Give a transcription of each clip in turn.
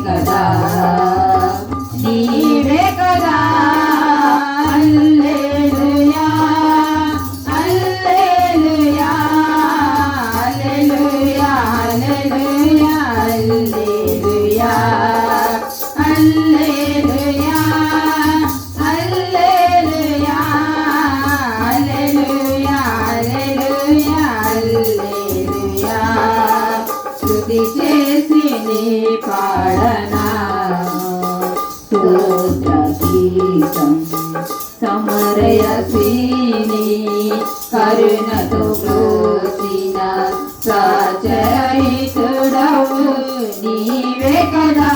కదా నీవే కదా హల్లెలూయా హల్లెలూయా హల్లెలూయా హల్లెలూయా హల్లెలూయా హల్లెలూయా హల్లెలూయా హల్లెలూయా హల్లెలూయా హల్లెలూయా స్తుతి చేసి నీ పాడనా స్తోత్ర గీతం సమరయసీని కరుణతో బ్రోచిన సాచరితుడవు నీవే కదా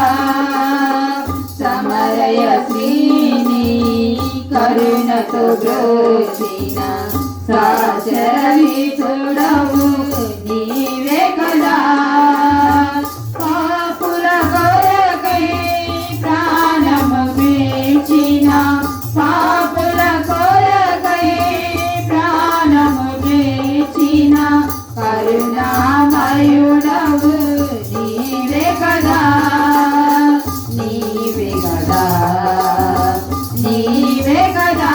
సమరయసీని కరుణతో బ్రోచిన సాచరితుడవు నీవే కదా పాపుల కొరకై ప్రాణము వేచిన పాపుల కొరకై ప్రాణము వేచిన కరుణామయుడవు నీవే కదా నీవే కదా నీవే కదా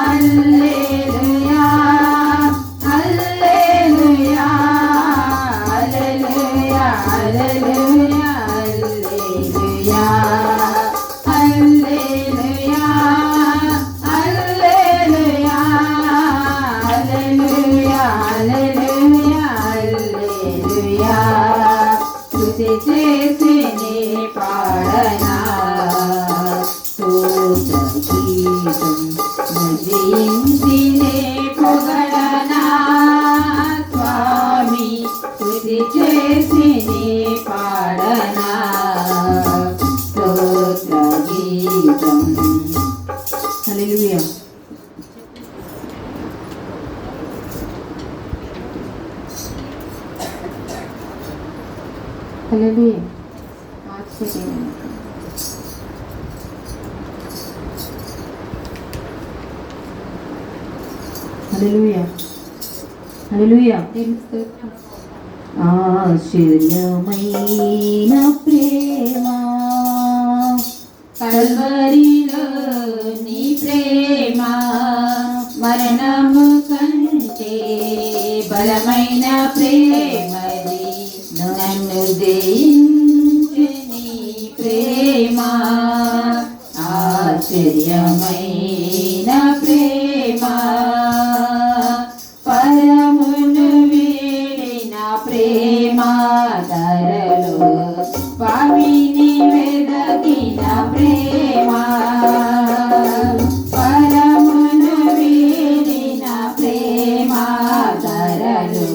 హల్లెలూయా హల్లెలూయా హల్లెలూయా హల్లెలూయా హల్లెలూయా హల్లెలూయా హల్లెలూయా హల్లెలూయా హల్లెలూయా స్తుతి చేసి నీ పాడనా స్తోత్ర గీతం ముజించి నే పొగడనా స్వామి స్తుతి చేసి నీ పాడనా స్తోత్ర గీతం హల్లెలూయా హల్లెలూయా ఆశ్చర్యం హల్లెలూయా హల్లెలూయా ఆశ్చర్యమైన ప్రేమ కల్వరిలో నీ ప్రేమ మరణము కంటే బలమైన ప్రేమది నన్ను జయించు నీ ప్రేమ ఆశ్చర్యమైన ప్రేమ పరమును వీడిన ప్రేమ ధరలో పాపిని వెదకిన ప్రేమ పరమును వీడిన ప్రేమ ధరలో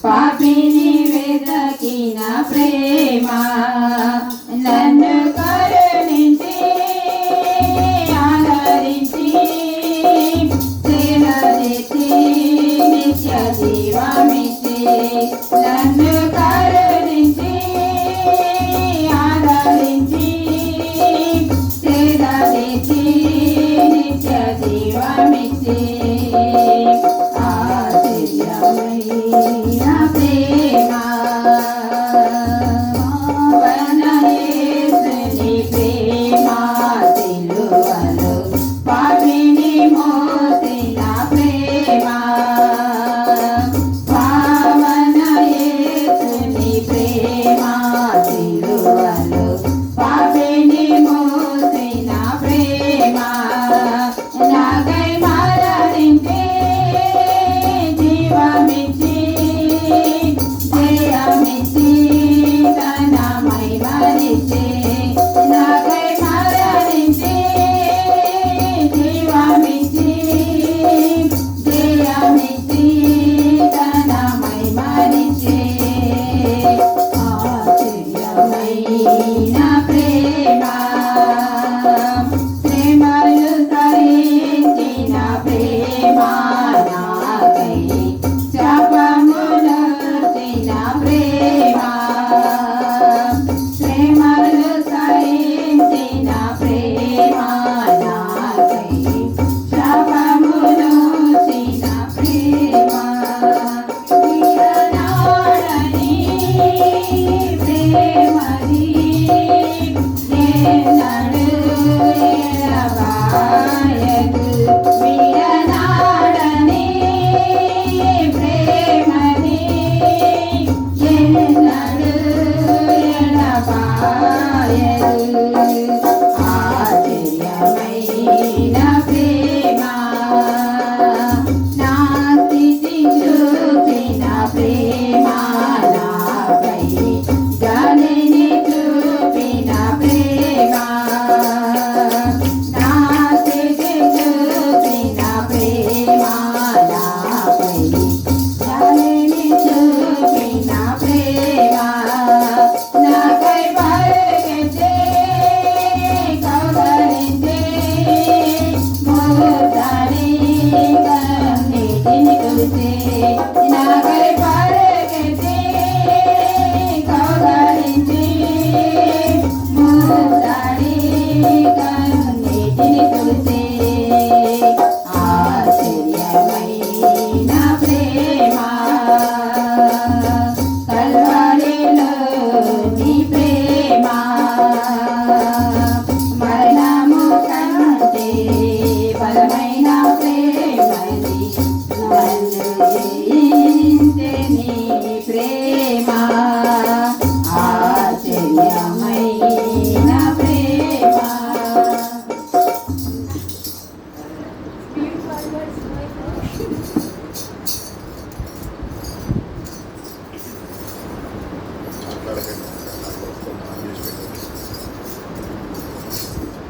పాపిని వెదకిన ప్రేమ నన్ను కరుణించి ఆదరించి సేవచేసి నిత్య జీవమిచ్చి నన్ను కరుణించి ఆదరించి సేవచేసి నిత్య జీవమిచ్చి ఆశ్చర్యమైన ప్రేమ వనయేసుని ప్రేమ సిలువలో పాపిని మోసిన ప్రేమ పావనయేసుని ప్రేమ సిలువలో పాపిని మోసిన ప్రేమ నాకై మరణించి జీవమిచ్చి జయమిచ్చి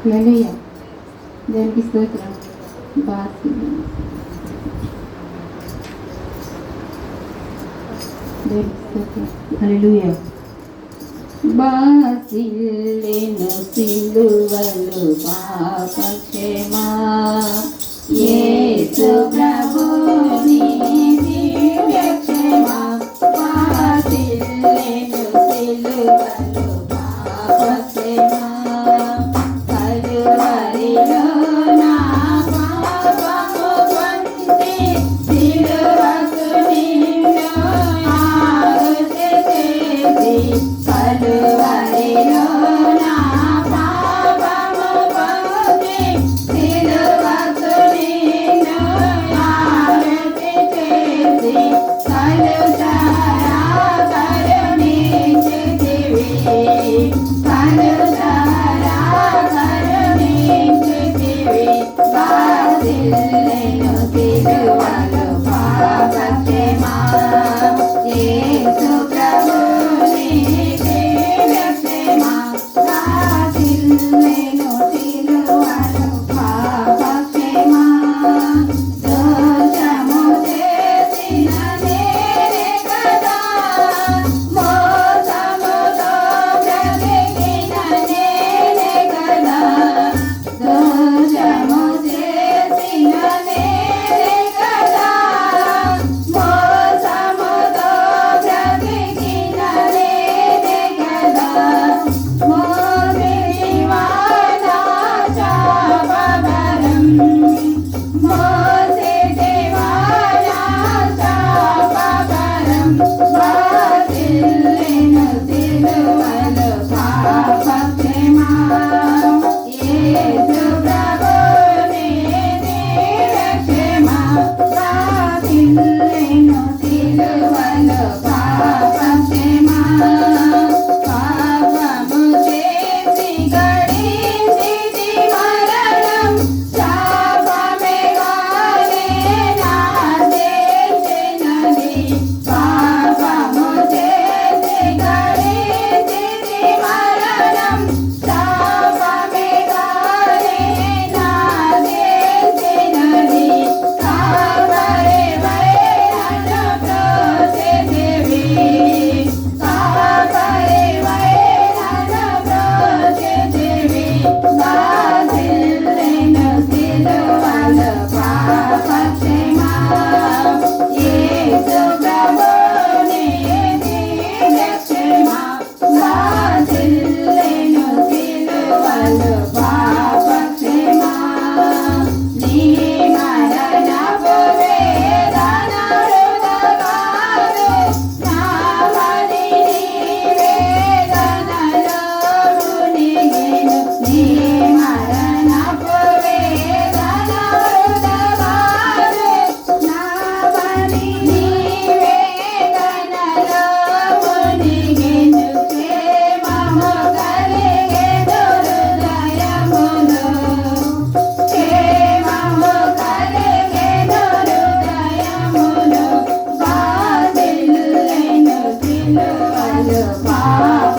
హల్లెలూయా. దేవునికి స్తోత్రం. బాసి దేవునికి స్తోత్రం. హల్లెలూయా. బాసిల్లెను సిలువలు పాపక్షమా యేసు ప్రభుని దివ్యక్షమా బాసిల్లెను సిలువలు పాపక్షమా కలువరిలో నా పాపము వంటి సిలువకు నిన్ను ఆహుతి చేసి కలువరిలో నా పాపము వంటి సిలువకు నిన్ను ఆహుతి చేసి కలుషారా కరుణించితివి కలుషారా కరుణించితివి బాసిల్లెను సిలువలు పాపక్షమా యేసు ప్రభుని పాప